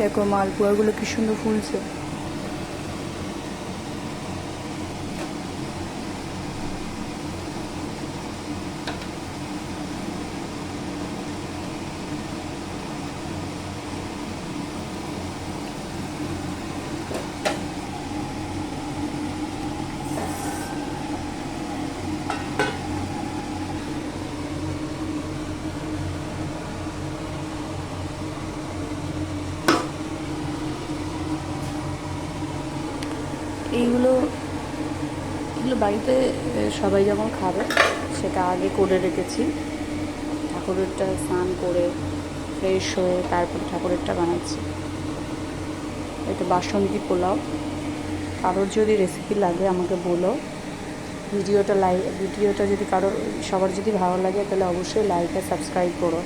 দেখো মালপোয়াগুলো কি সুন্দর ফুলছে। এইগুলো এগুলো বাড়িতে সবাই যখন খাবে সেটা আগে করে রেখেছি। ঠাকুরেরটা স্নান করে ফ্রেশ হয়ে তারপরে ঠাকুরেরটা বানাচ্ছি। এটা বাসন্তী পোলাও। কারোর যদি রেসিপি লাগে আমাকে বলো। ভিডিওটা যদি সবার যদি ভালো লাগে তাহলে অবশ্যই লাইক আর সাবস্ক্রাইব করো।